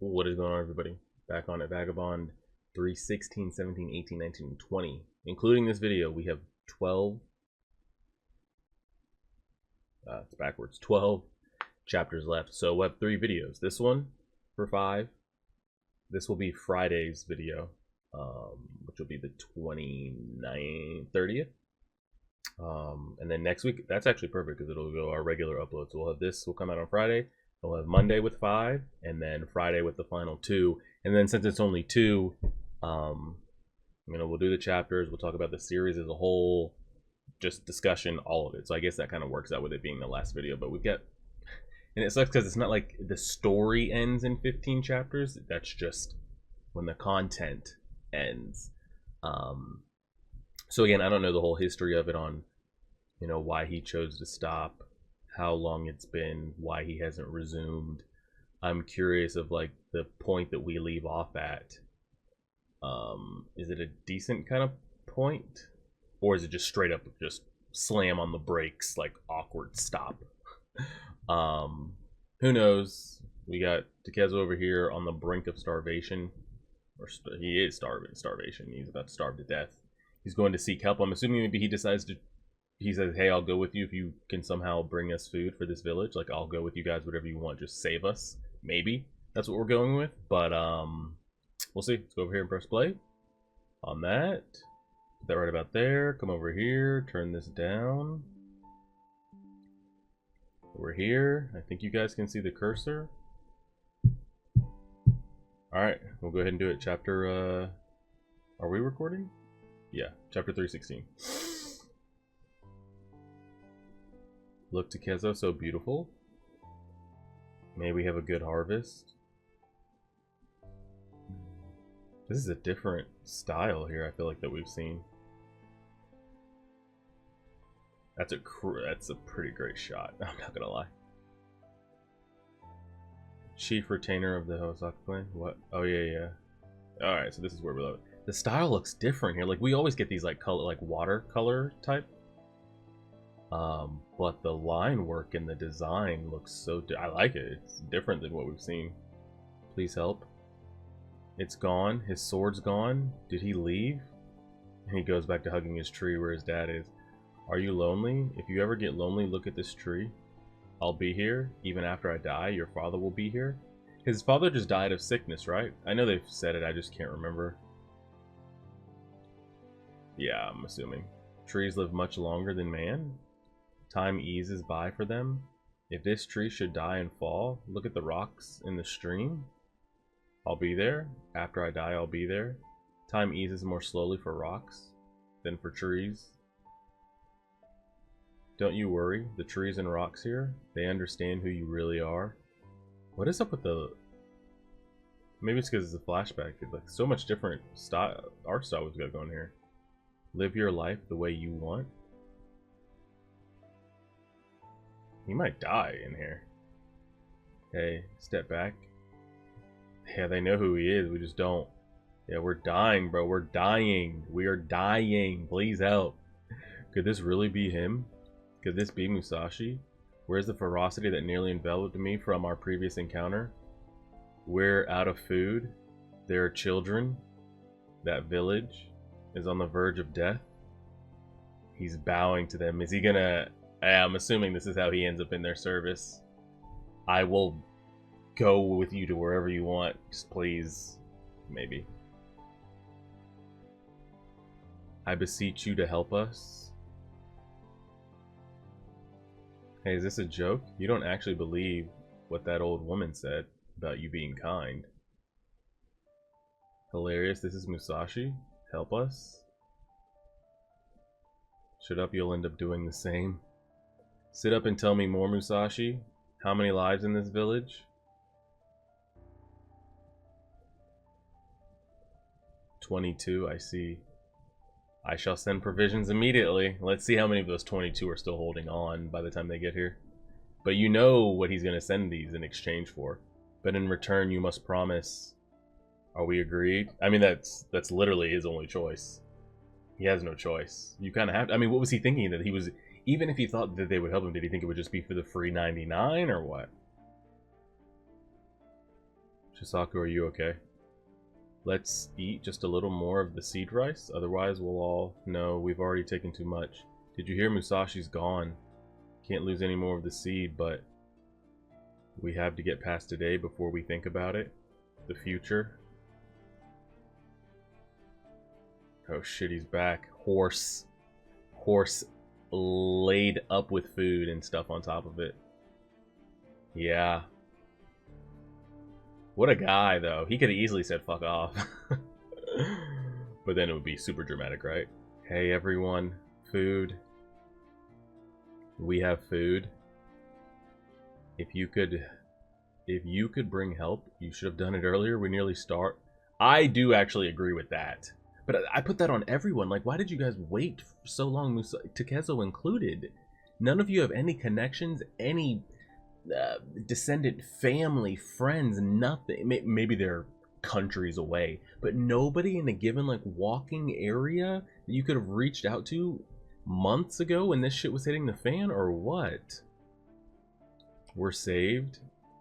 What is going on, everybody? Back on at Vagabond 3, 16, 17, 18, 19, 20. Including this video, we have 12. It's backwards. 12 chapters left. So we'll have 3 videos. This one for 5. This will be Friday's video, which will be the 29th, 30th. And then next week, that's actually perfect because it'll go our regular upload. So we'll have this will come out on Friday. We'll have Monday with 5, and then Friday with the final 2. And then since it's only 2, we'll do the chapters. We'll talk about the series as a whole, just discussion, all of it. So I guess that kind of works out with it being the last video. But we've got, and it sucks because it's not like the story ends in 15 chapters. That's just when the content ends. So again, I don't know the whole history of it on, why he chose to stop, how long it's been, why he hasn't resumed. I'm curious of like the point that we leave off at. Is it a decent kind of point, or is it just straight up just slam on the brakes, like awkward stop? Who knows? We got Takezo over here on the brink of starvation, or he is starvation. He's about to starve to death. He's going to seek help. I'm assuming maybe he decides to. He says, "Hey, I'll go with you if you can somehow bring us food for this village. Like, I'll go with you guys, whatever you want. Just save us." Maybe that's what we're going with, but we'll see. Let's go over here and press play on that. Put that right about there. Come over here. Turn this down. Over here. I think you guys can see the cursor. All right, we'll go ahead and do it. Chapter. Are we recording? Yeah, chapter 316. Look, Takezo, so beautiful. May we have a good harvest. This is a different style here, I feel like, that we've seen. That's a pretty great shot, I'm not gonna lie. Chief retainer of the Hosaka clan? What? Oh yeah. Alright, so this is where we're at. The style looks different here. Like, we always get these like color, like watercolor type. But the line work and the design looks so I like it. It's different than what we've seen. Please help. It's gone. His sword's gone. Did he leave? And he goes back to hugging his tree where his dad is. Are you lonely? If you ever get lonely, look at this tree. I'll be here. Even after I die, your father will be here. His father just died of sickness, right? I know they've said it, I just can't remember. Yeah, I'm assuming. Trees live much longer than man. Time eases by for them. If this tree should die and fall, look at the rocks in the stream. I'll be there. After I die, I'll be there. Time eases more slowly for rocks than for trees. Don't you worry. The trees and rocks here, they understand who you really are. What is up with the... Maybe it's because it's a flashback. It's like so much different style, art style we've got going here. Live your life the way you want. He might die in here. Hey, step back. Yeah, they know who he is. We just don't. Yeah, we're dying, bro. We're dying. We are dying. Please help. Could this really be him? Could this be Musashi? Where's the ferocity that nearly enveloped me from our previous encounter? We're out of food. There are children. That village is on the verge of death. He's bowing to them. Is he gonna... I'm assuming this is how he ends up in their service. I will go with you to wherever you want. Just please. Maybe. I beseech you to help us. Hey, is this a joke? You don't actually believe what that old woman said about you being kind. Hilarious. This is Musashi. Help us. Shut up, you'll end up doing the same. Sit up and tell me more, Musashi. How many lives in this village? 22, I see. I shall send provisions immediately. Let's see how many of those 22 are still holding on by the time they get here. But you know what he's going to send these in exchange for. But in return, you must promise. Are we agreed? I mean, that's literally his only choice. He has no choice. You kind of have to. I mean, what was he thinking? That he was... Even if he thought that they would help him, did he think it would just be for the free 99 or what? Shisaku, are you okay? Let's eat just a little more of the seed rice, otherwise we'll all know we've already taken too much. Did you hear Musashi's gone? Can't lose any more of the seed, but we have to get past today before we think about it. The future. Oh shit, he's back. Horse laid up with food and stuff on top of it. Yeah. What a guy, though. He could have easily said fuck off. But then it would be super dramatic, right? Hey, everyone. Food. We have food. If you could bring help, you should have done it earlier. We nearly start. I do actually agree with that. But I put that on everyone. Like, why did you guys wait so long, Takezo included? None of you have any connections, any descendant family, friends, nothing. Maybe they're countries away, but nobody in a given, like, walking area that you could have reached out to months ago when this shit was hitting the fan, or what? We're saved?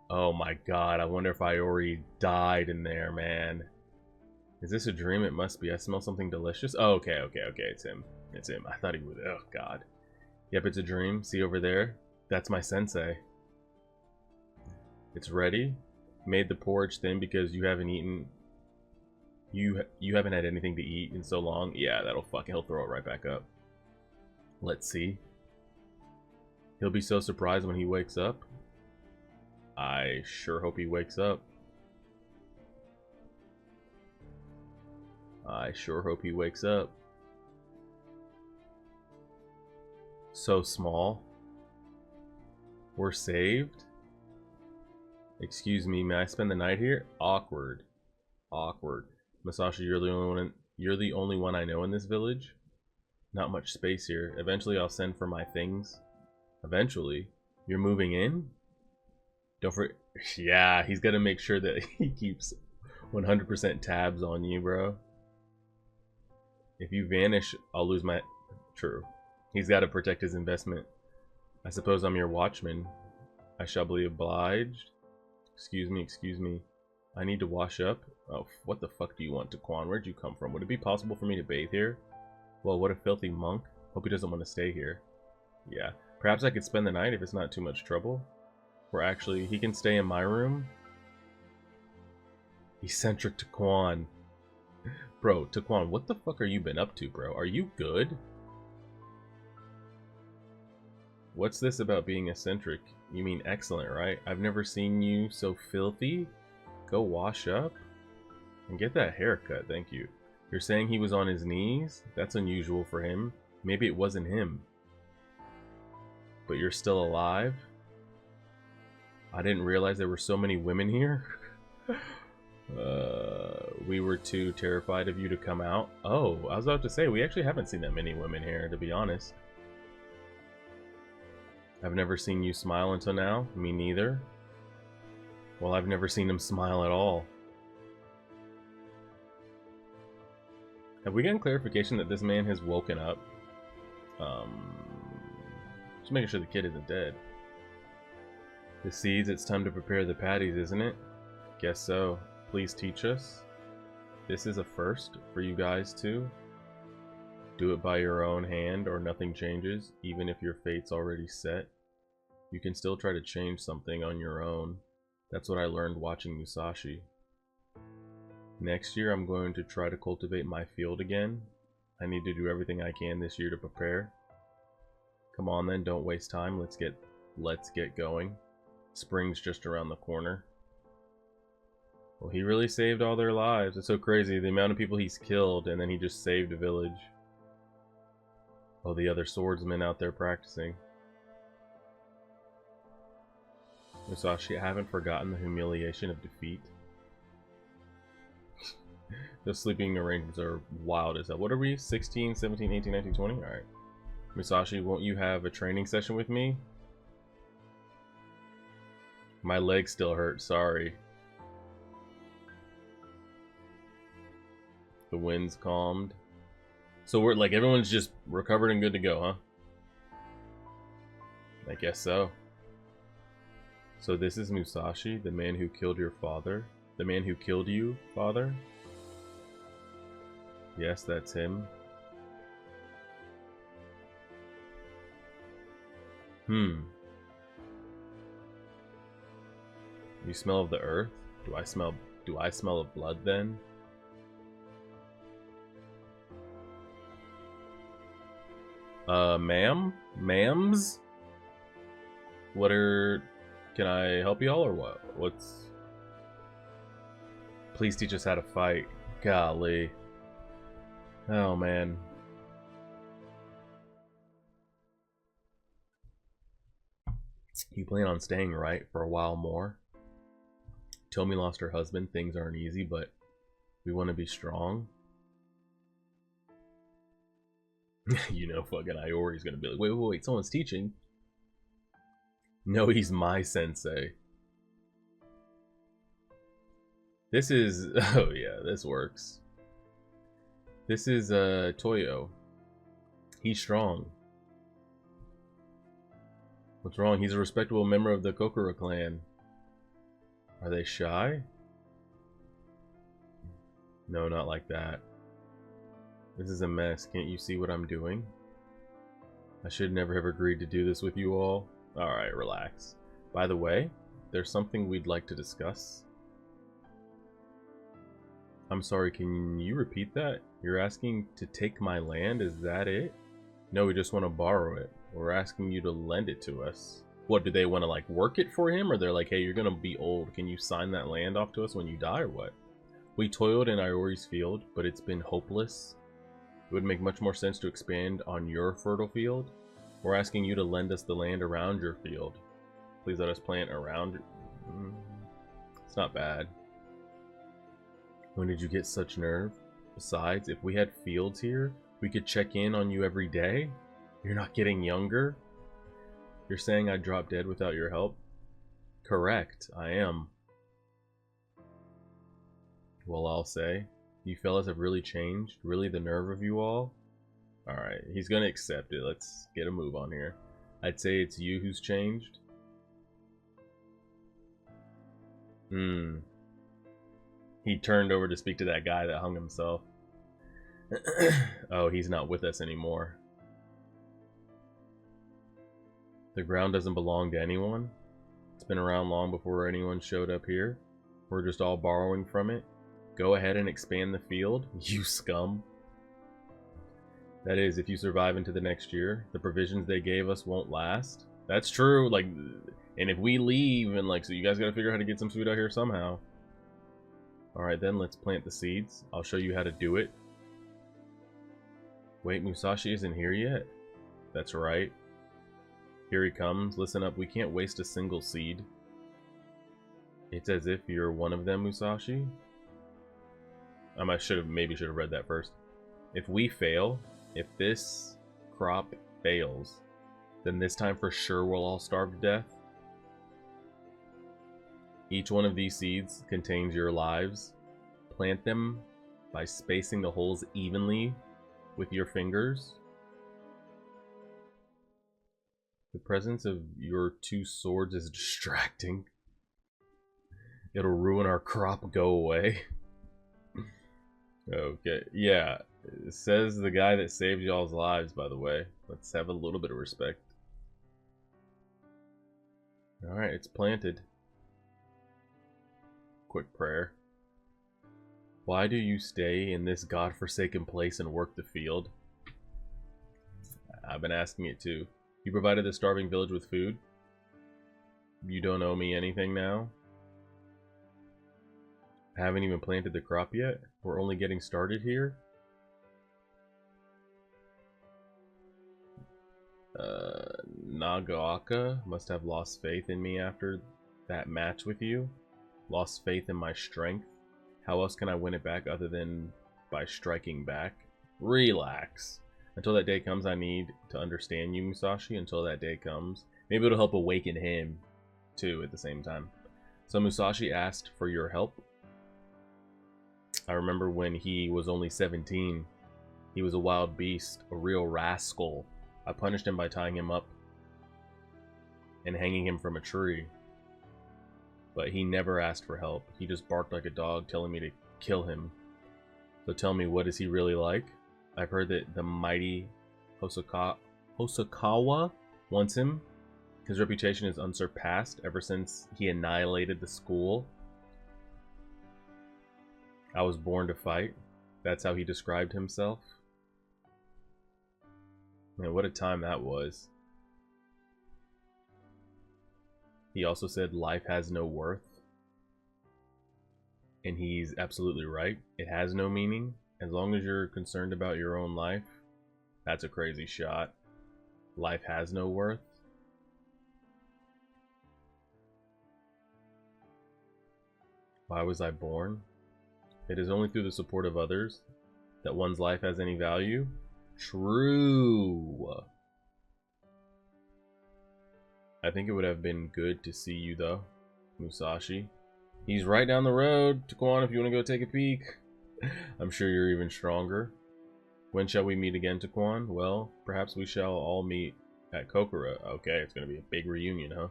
Oh my god, I wonder if I already died in there, man. Is this a dream? It must be. I smell something delicious. Oh, okay. It's him. It's him. I thought he was... Oh, God. Yep, it's a dream. See over there? That's my sensei. It's ready. Made the porridge thin because you haven't eaten... You haven't had anything to eat in so long. Yeah, that'll fucking... He'll throw it right back up. Let's see. He'll be so surprised when he wakes up. I sure hope he wakes up. I sure hope he wakes up. So small. We're saved? Excuse me, may I spend the night here? Awkward. Awkward. Musashi, you're the only one I know in this village. Not much space here. Eventually I'll send for my things. Eventually? You're moving in? Don't forget. Yeah, he's got to make sure that he keeps 100% tabs on you, bro. If you vanish, I'll lose my... True. He's got to protect his investment. I suppose I'm your watchman. I shall be obliged. Excuse me. I need to wash up. Oh, what the fuck do you want, Taquan? Where'd you come from? Would it be possible for me to bathe here? Well, what a filthy monk. Hope he doesn't want to stay here. Yeah. Perhaps I could spend the night if it's not too much trouble. Or actually, he can stay in my room. Eccentric Taquan. Bro, Taquan, what the fuck are you been up to, bro? Are you good? What's this about being eccentric? You mean excellent, right? I've never seen you so filthy. Go wash up and get that haircut, thank you. You're saying he was on his knees? That's unusual for him. Maybe it wasn't him. But you're still alive? I didn't realize there were so many women here. We were too terrified of you to come out. Oh, I was about to say, we actually haven't seen that many women here, to be honest. I've never seen you smile until now. Me neither. Well, I've never seen him smile at all. Have we gotten clarification that this man has woken up? Just making sure the kid isn't dead. The seeds, it's time to prepare the patties, isn't it? Guess so. Please teach us. This is a first for you guys too. Do it by your own hand or nothing changes, even if your fate's already set. You can still try to change something on your own. That's what I learned watching Musashi. Next year I'm going to try to cultivate my field again. I need to do everything I can this year to prepare. Come on then, don't waste time. Let's get going. Spring's just around the corner. Well, he really saved all their lives. It's so crazy, the amount of people he's killed, and then he just saved a village. Oh, the other swordsmen out there practicing. Musashi, I haven't forgotten the humiliation of defeat. Those sleeping arrangements are wild as hell. What are we? 16, 17, 18, 19, 20? Alright. Musashi, won't you have a training session with me? My legs still hurt, sorry. The wind's calmed. So we're like, everyone's just recovered and good to go, huh? I guess so. So this is Musashi, the man who killed your father. The man who killed you, father? Yes, that's him. You smell of the earth? Do I smell of blood then? Ma'am? Ma'ams? Can I help y'all or what? Please teach us how to fight. Golly. Oh, man. You plan on staying, right, for a while more? Tomi lost her husband. Things aren't easy, but we want to be strong. You know, fucking Iori's gonna be like, wait, someone's teaching. No, he's my sensei. This is, oh yeah, this works. This is, Toyo. He's strong. What's wrong? He's a respectable member of the Kokura clan. Are they shy? No, not like that. This is a mess. Can't you see what I'm doing? I should never have agreed to do this with you all. Alright, relax. By the way, there's something we'd like to discuss. I'm sorry, can you repeat that? You're asking to take my land, is that it? No, we just want to borrow it. We're asking you to lend it to us. What, do they want to, like, work it for him? Or they're like, hey, you're gonna be old. Can you sign that land off to us when you die, or what? We toiled in Iori's field, but it's been hopeless. It would make much more sense to expand on your fertile field. We're asking you to lend us the land around your field. Please let us plant around. It's not bad. When did you get such nerve? Besides, if we had fields here, we could check in on you every day. You're not getting younger? You're saying I'd drop dead without your help? Correct, I am. Well, I'll say, you fellas have really changed. Really the nerve of you all. Alright, he's gonna accept it. Let's get a move on here. I'd say it's you who's changed. He turned over to speak to that guy that hung himself. Oh, he's not with us anymore. The ground doesn't belong to anyone. It's been around long before anyone showed up here. We're just all borrowing from it. Go ahead and expand the field, you scum. That is, if you survive into the next year, the provisions they gave us won't last. That's true, like, and if we leave, and like, so you guys gotta figure out how to get some food out here somehow. Alright then, let's plant the seeds. I'll show you how to do it. Wait, Musashi isn't here yet? That's right. Here he comes. Listen up, we can't waste a single seed. It's as if you're one of them, Musashi. Maybe should have read that first. If we fail, if this crop fails, then this time for sure we'll all starve to death. Each one of these seeds contains your lives. Plant them by spacing the holes evenly with your fingers. The presence of your two swords is distracting. It'll ruin our crop. Go away. Okay, yeah. It says the guy that saved y'all's lives, by the way. Let's have a little bit of respect. Alright, it's planted. Quick prayer. Why do you stay in this godforsaken place and work the field? I've been asking it too. You provided the starving village with food. You don't owe me anything now. I haven't even planted the crop yet. We're only getting started here. Nagaoka must have lost faith in me after that match with you. Lost faith in my strength. How else can I win it back other than by striking back? Relax. Until that day comes, I need to understand you, Musashi. Until that day comes. Maybe it'll help awaken him, too, at the same time. So Musashi asked for your help. I remember when he was only 17. He was a wild beast, a real rascal. I punished him by tying him up and hanging him from a tree. but he never asked for help. He just barked like a dog, telling me to kill him. So tell me, what is he really like? I've heard that the mighty Hosokawa wants him. His reputation is unsurpassed ever since he annihilated the school. I was born to fight. That's how he described himself. Man, what a time that was. He also said life has no worth. And he's absolutely right. It has no meaning. As long as you're concerned about your own life, that's a crazy shot. Life has no worth. Why was I born? It is only through the support of others that one's life has any value. True. I think it would have been good to see you though, Musashi. He's right down the road. Taquan, if you want to go take a peek. I'm sure you're even stronger. When shall we meet again, Taquan? Well, perhaps we shall all meet at Kokura. Okay, it's going to be a big reunion, huh?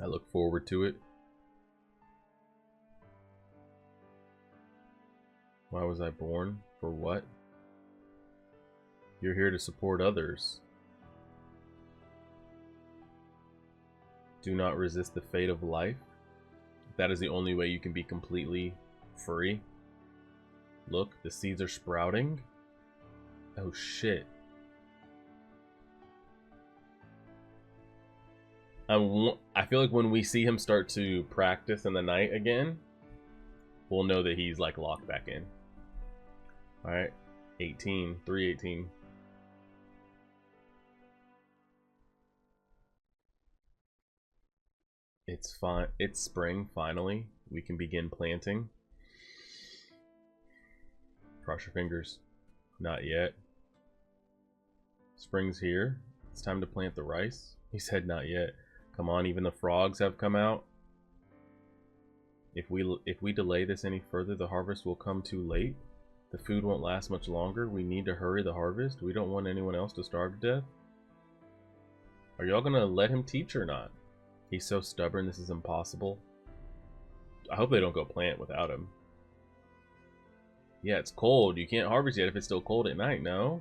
I look forward to it. Why was I born? For what? You're here to support others. Do not resist the fate of life. That is the only way you can be completely free. Look, the seeds are sprouting. Oh shit. I feel like when we see him start to practice in the night again, we'll know that he's like locked back in. Alright, 18, 318. It's fine. It's spring, finally. We can begin planting. Cross your fingers. Not yet. Spring's here. It's time to plant the rice. He said not yet. Come on, even the frogs have come out. If we delay this any further, the harvest will come too late. The food won't last much longer. We need to hurry the harvest. We don't want anyone else to starve to death. Are y'all gonna let him teach or not? He's so stubborn, this is impossible. I hope they don't go plant without him. Yeah, it's cold. You can't harvest yet if it's still cold at night, no?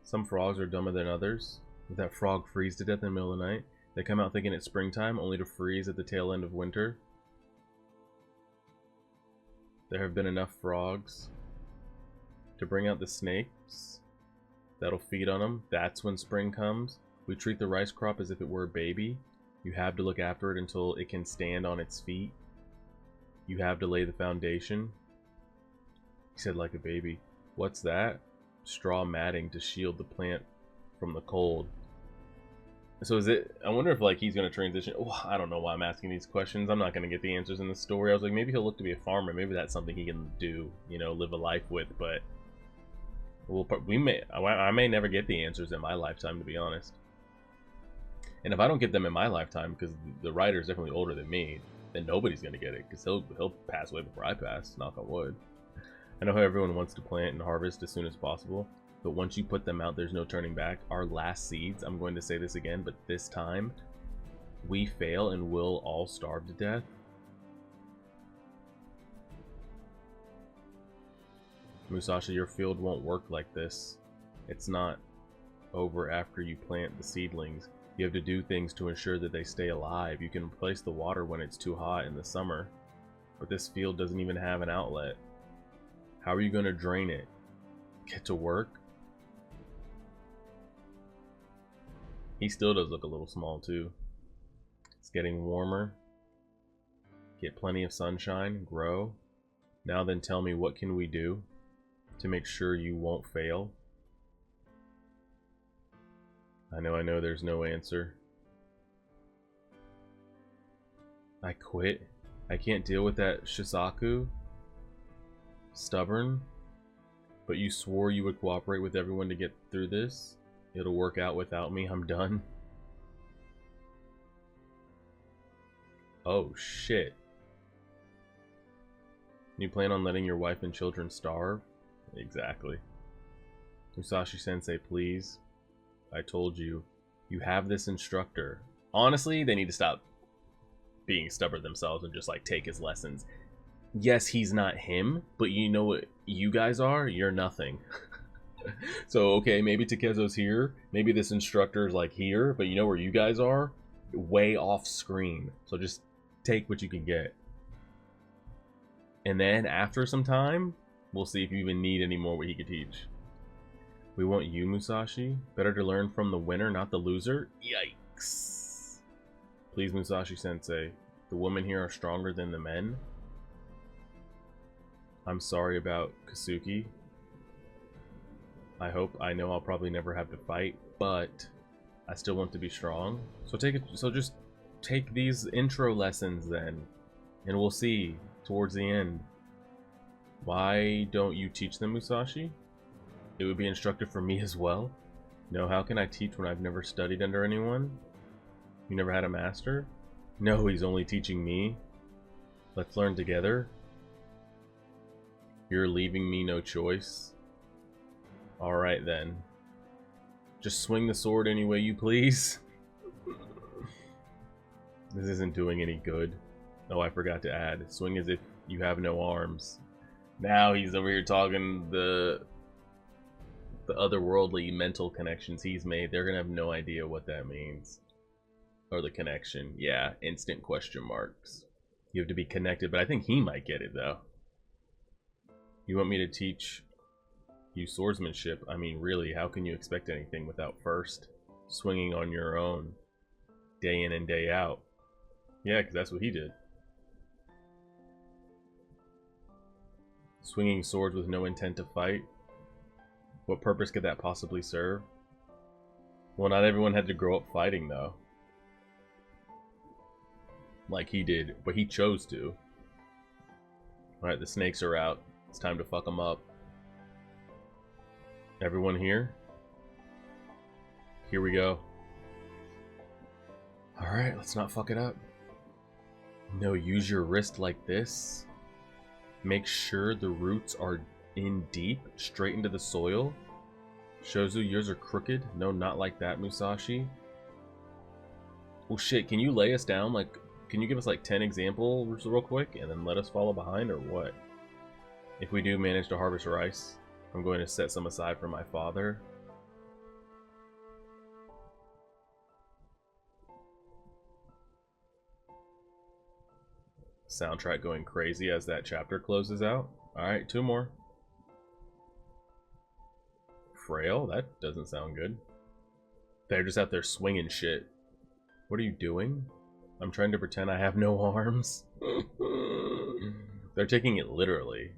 Some frogs are dumber than others. If that frog freeze to death in the middle of the night, they come out thinking it's springtime, only to freeze at the tail end of winter. There have been enough frogs to bring out the snakes that'll feed on them. That's when spring comes. We treat the rice crop as if it were a baby. You have to look after it until it can stand on its feet. You have to lay the foundation. He said like a baby. What's that? Straw matting to shield the plant from the cold. So is it, I wonder if like he's going to transition. Oh, I don't know why I'm asking these questions. I'm not going to get the answers in the story. I was like, maybe he'll look to be a farmer. Maybe that's something he can do, you know, live a life with. But I may never get the answers in my lifetime, to be honest. And if I don't get them in my lifetime, because the writer is definitely older than me, then nobody's going to get it, because he'll pass away before I pass, knock on wood. I know how everyone wants to plant and harvest as soon as possible, but once you put them out, there's no turning back. Our last seeds, I'm going to say this again, but this time, we fail and we'll all starve to death. Musashi, your field won't work like this. It's not over after you plant the seedlings. You have to do things to ensure that they stay alive. You can replace the water when it's too hot in the summer, but this field doesn't even have an outlet. How are you going to drain it? Get to work? He still does look a little small too. It's getting warmer. Get plenty of sunshine, grow. Now then, tell me, what can we do to make sure you won't fail? I know there's no answer. I quit. I can't deal with that Shisaku. Stubborn. But you swore you would cooperate with everyone to get through this. It'll work out without me. I'm done. Oh shit. You plan on letting your wife and children starve? Exactly. Musashi sensei, please. I told you, You have this instructor. Honestly, they need to stop being stubborn themselves and just like take his lessons. Yes, he's not him, but you know what you guys are? You're nothing. So, okay, maybe Takezo's here. Maybe this instructor's like here, but you know where you guys are? Way off screen. So just take what you can get. And then after some time, we'll see if you even need any more what he could teach. We want you, Musashi. Better to learn from the winner, not the loser. Yikes. Please, Musashi-sensei. The women here are stronger than the men. I'm sorry about Kasuki. I know I'll probably never have to fight, but I still want to be strong. So just take these intro lessons then, and we'll see towards the end. Why don't you teach them, Musashi? It would be instructive for me as well. No, how can I teach when I've never studied under anyone? You never had a master? No, he's only teaching me. Let's learn together. You're leaving me no choice. Alright then. Just swing the sword any way you please. This isn't doing any good. Oh, I forgot to add. Swing as if you have no arms. Now he's over here talking the otherworldly mental connections he's made. They're gonna have no idea what that means. Or the connection. Yeah, instant question marks. You have to be connected, but I think he might get it though. You want me to teach you swordsmanship? I mean, really, how can you expect anything without first swinging on your own day in and day out? Yeah, because that's what he did. Swinging swords with no intent to fight. What purpose could that possibly serve? Well, not everyone had to grow up fighting, though. Like he did, but he chose to. Alright, the snakes are out. It's time to fuck them up. Everyone here? Here we go. Alright, let's not fuck it up. No, use your wrist like this. Make sure the roots are in deep, straight into the soil. Shozu, yours are crooked. No, not like that, Musashi. Well, shit, can you lay us down? Like, can you give us like 10 examples real quick and then let us follow behind, or what? If we do manage to harvest rice, I'm going to set some aside for my father. Soundtrack going crazy as that chapter closes out. Alright, 2 more. Frail? That doesn't sound good. They're just out there swinging shit. What are you doing? I'm trying to pretend I have no arms. They're taking it literally.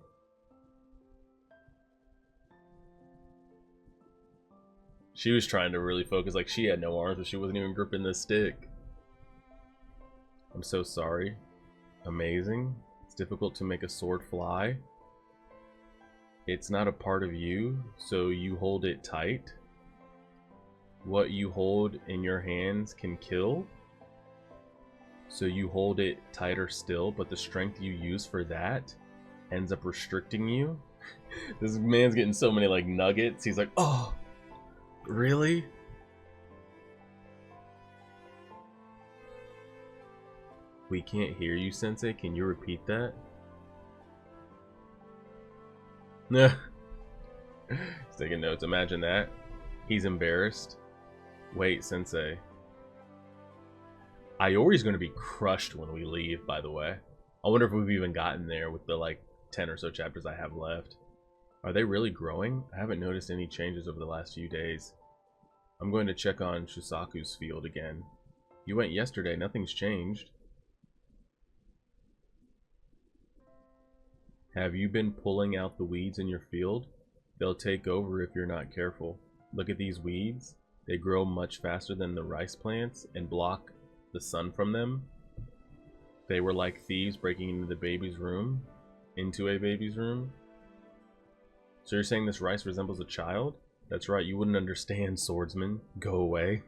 She was trying to really focus like she had no arms, but she wasn't even gripping the stick. I'm so sorry. Amazing. It's difficult to make a sword fly. It's not a part of you, so you hold it tight. What you hold in your hands can kill, so you hold it tighter still, but the strength you use for that ends up restricting you. This man's getting so many like nuggets. He's like, oh, really? We can't hear you, Sensei. Can you repeat that? He's taking notes. Imagine that. He's embarrassed. Wait, Sensei. Iori's going to be crushed when we leave, by the way. I wonder if we've even gotten there with the like 10 or so chapters I have left. Are they really growing? I haven't noticed any changes over the last few days. I'm going to check on Shusaku's field again. You went yesterday. Nothing's changed. Have you been pulling out the weeds in your field? They'll take over if you're not careful. Look at these weeds. They grow much faster than the rice plants and block the sun from them. They were like thieves breaking into a baby's room. So you're saying this rice resembles a child? That's right, you wouldn't understand, swordsman. Go away.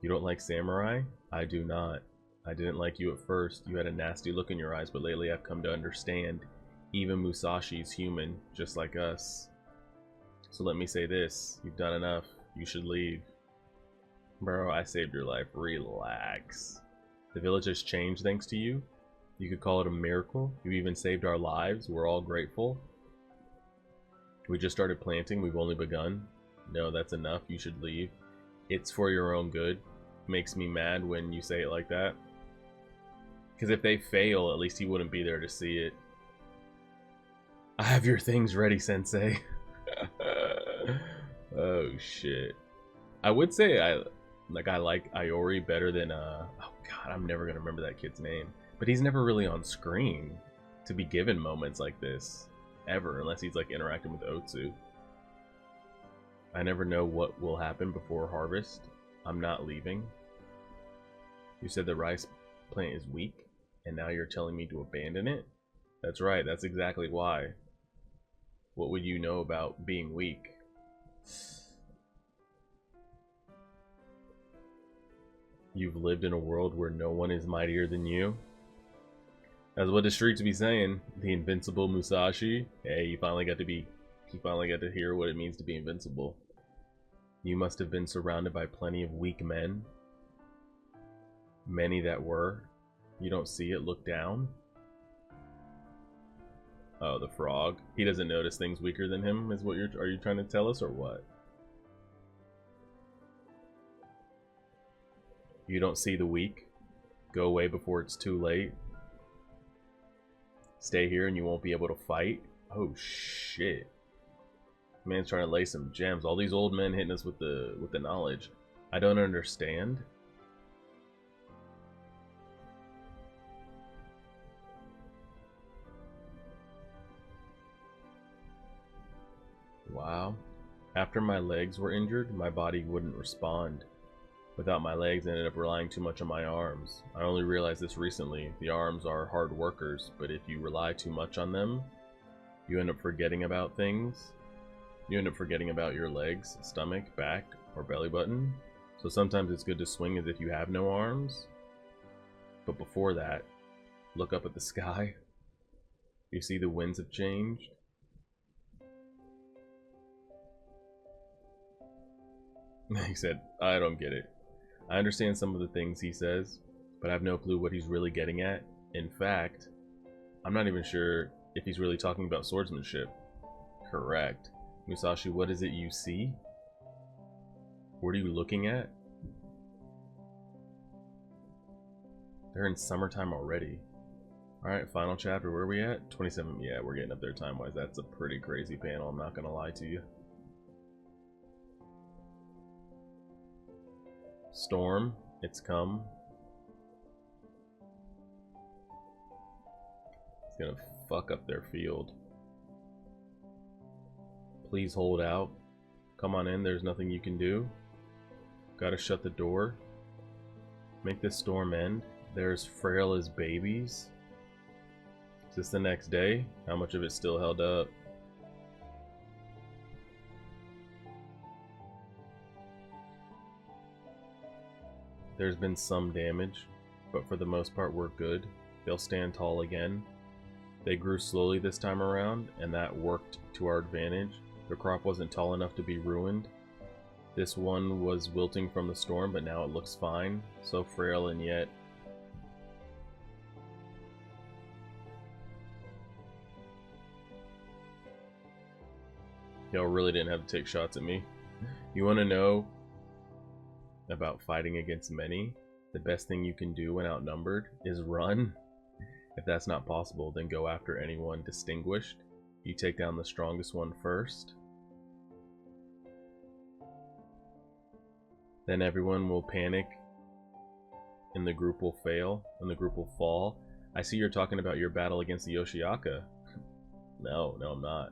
You don't like samurai? I do not. I didn't like you at first. You had a nasty look in your eyes, but lately I've come to understand. Even Musashi's human, just like us. So let me say this. You've done enough. You should leave. Bro, I saved your life. Relax. The village has changed thanks to you. You could call it a miracle. You even saved our lives. We're all grateful. We just started planting. We've only begun. No, that's enough. You should leave. It's for your own good. Makes me mad when you say it like that. Because if they fail, at least he wouldn't be there to see it. I have your things ready, Sensei. Oh shit. I would say I like Iori better than oh god, I'm never gonna remember that kid's name. But he's never really on screen to be given moments like this. Ever, unless he's like interacting with Otsu. I never know what will happen before harvest. I'm not leaving. You said the rice plant is weak, and now you're telling me to abandon it? That's right, that's exactly why. What would you know about being weak? You've lived in a world where no one is mightier than you? That's what the streets be saying. The invincible Musashi. Hey, you finally got to hear what it means to be invincible. You must have been surrounded by plenty of weak men. Many that were. You don't see it, look down. Oh, the frog. He doesn't notice things weaker than him, is what are you trying to tell us, or what? You don't see the weak? Go away before it's too late. Stay here and you won't be able to fight? Oh shit. Man's trying to lay some gems. All these old men hitting us with the knowledge. I don't understand. Wow. After my legs were injured, my body wouldn't respond. Without my legs, I ended up relying too much on my arms. I only realized this recently. The arms are hard workers, but if you rely too much on them, you end up forgetting about things. You end up forgetting about your legs, stomach, back, or belly button. So sometimes it's good to swing as if you have no arms. But before that, look up at the sky. You see the winds have changed. He said, I don't get it. I understand some of the things he says, but I have no clue what he's really getting at. In fact, I'm not even sure if he's really talking about swordsmanship. Correct. Musashi, what is it you see? What are you looking at? They're in summertime already. Alright, final chapter. Where are we at? 27. Yeah, we're getting up there time-wise. That's a pretty crazy panel, I'm not gonna lie to you. Storm, it's come. It's gonna fuck up their field. Please hold out. Come on in, there's nothing you can do. Gotta shut the door. Make this storm end. They're as frail as babies. Is this the next day? How much of it's still held up? There's been some damage, but for the most part we're good. They'll stand tall again. They grew slowly this time around, and that worked to our advantage. The crop wasn't tall enough to be ruined. This one was wilting from the storm, but now it looks fine. So frail and yet... Y'all really didn't have to take shots at me. You want to know about fighting against many? The best thing you can do when outnumbered is run. If that's not possible, then go after anyone distinguished. You take down the strongest one first. Then everyone will panic and the group will fail and the group will fall. I see you're talking about your battle against the Yoshiaka. No, I'm not.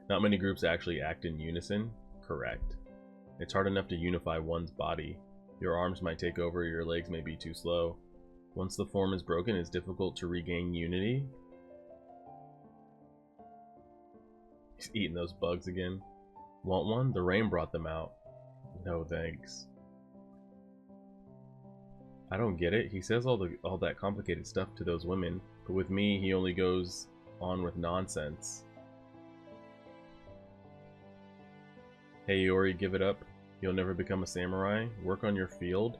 Not many groups actually act in unison. Correct. It's hard enough to unify one's body. Your arms might take over, your legs may be too slow. Once the form is broken, it's difficult to regain unity. He's eating those bugs again. Want one? The rain brought them out. No thanks. I don't get it. He says all that complicated stuff to those women, but with me, he only goes on with nonsense. Hey Yori, give it up. You'll never become a samurai. Work on your field.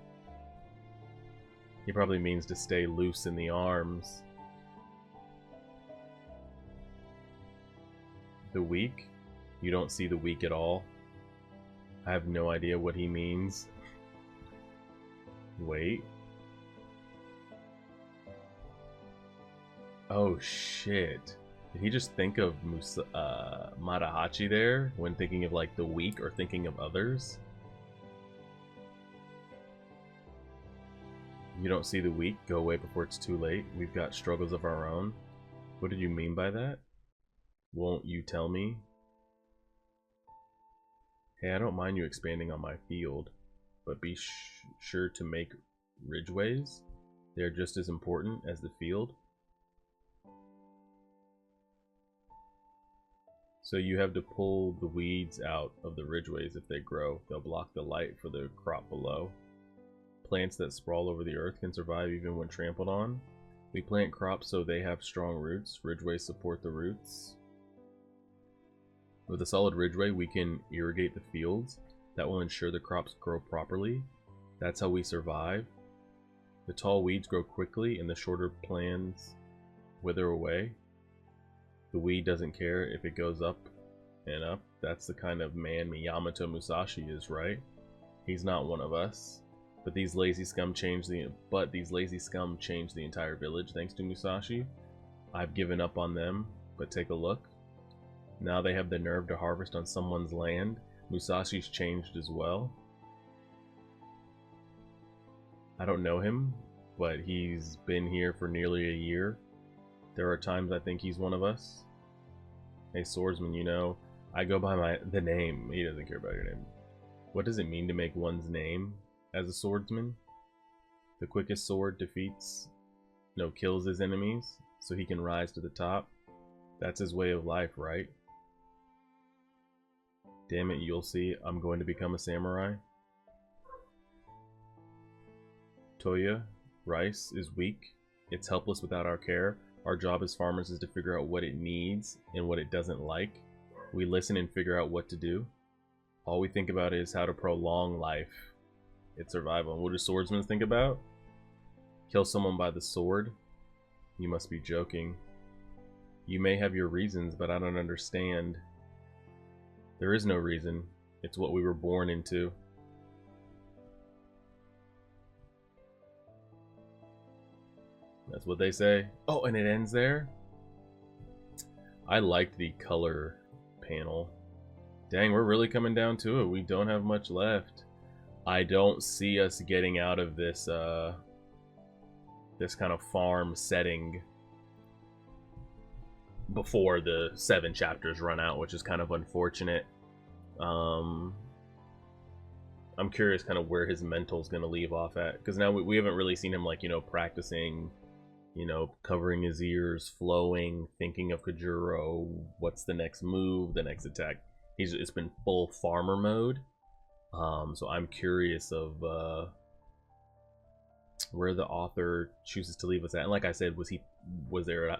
He probably means to stay loose in the arms. The weak? You don't see the weak at all? I have no idea what he means. Wait. Oh shit. Did he just think of Madahachi there when thinking of like the weak or thinking of others? You don't see the weak? Go away before it's too late. We've got struggles of our own. What did you mean by that? Won't you tell me? Hey, I don't mind you expanding on my field, but be sure to make ridgeways. They're just as important as the field. So you have to pull the weeds out of the ridgeways if they grow. They'll block the light for the crop below. Plants that sprawl over the earth can survive even when trampled on. We plant crops so they have strong roots. Ridgeways support the roots. With a solid ridgeway, we can irrigate the fields. That will ensure the crops grow properly. That's how we survive. The tall weeds grow quickly and the shorter plants wither away. The weed doesn't care if it goes up and up. That's the kind of man Yamato Musashi is, right? He's not one of us. But these lazy scum changed the entire village thanks to Musashi. I've given up on them, but take a look. Now they have the nerve to harvest on someone's land. Musashi's changed as well. I don't know him, but he's been here for nearly a year. There are times I think he's one of us. Hey swordsman, you know, I go by the name. He doesn't care about your name. What does it mean to make one's name as a swordsman? The quickest sword kills his enemies, so he can rise to the top. That's his way of life, right? Damn it, you'll see. I'm going to become a samurai. Toya, rice is weak. It's helpless without our care. Our job as farmers is to figure out what it needs and what it doesn't like. We listen and figure out what to do. All we think about is how to prolong life. It's survival. And what do swordsmen think about? Kill someone by the sword? You must be joking. You may have your reasons, but I don't understand. There is no reason. It's what we were born into. That's what they say. Oh, and it ends there? I liked the color panel. Dang, we're really coming down to it. We don't have much left. I don't see us getting out of this this kind of farm setting before the 7 chapters run out, which is kind of unfortunate. I'm curious kind of where his mental's gonna leave off at, because now we haven't really seen him, like, you know, practicing, you know, covering his ears, flowing, thinking of Kajuro, what's the next move, the next attack. It's been full farmer mode. So I'm curious of where the author chooses to leave us at. And like I said, was there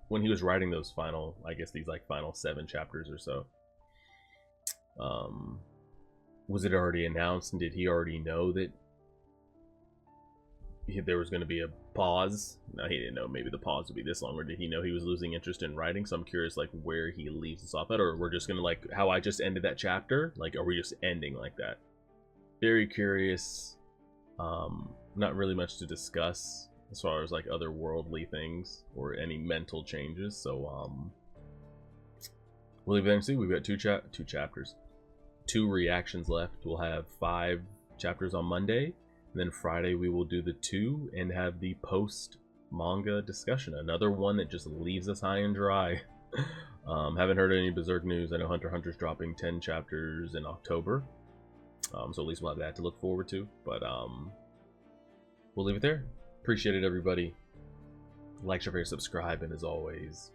when he was writing those final, I guess these like final 7 chapters or so, was it already announced, and did he already know that there was going to be a pause? No, he didn't know maybe the pause would be this long, or did he know he was losing interest in writing? So I'm curious, like, where he leaves us off at, or we're just gonna, like, how I just ended that chapter, like, are we just ending like that? Very curious. Not really much to discuss as far as like otherworldly things or any mental changes, so we'll leave it there and see. We've got two chapters, 2 reactions left. We'll have 5 chapters on Monday. And then Friday we will do the 2 and have the post manga discussion. Another one that just leaves us high and dry. Haven't heard any Berserk news. I know Hunter x Hunter's dropping 10 chapters in October. So at least we'll have that to look forward to. But we'll leave it there. Appreciate it, everybody. Like, share, subscribe, and as always,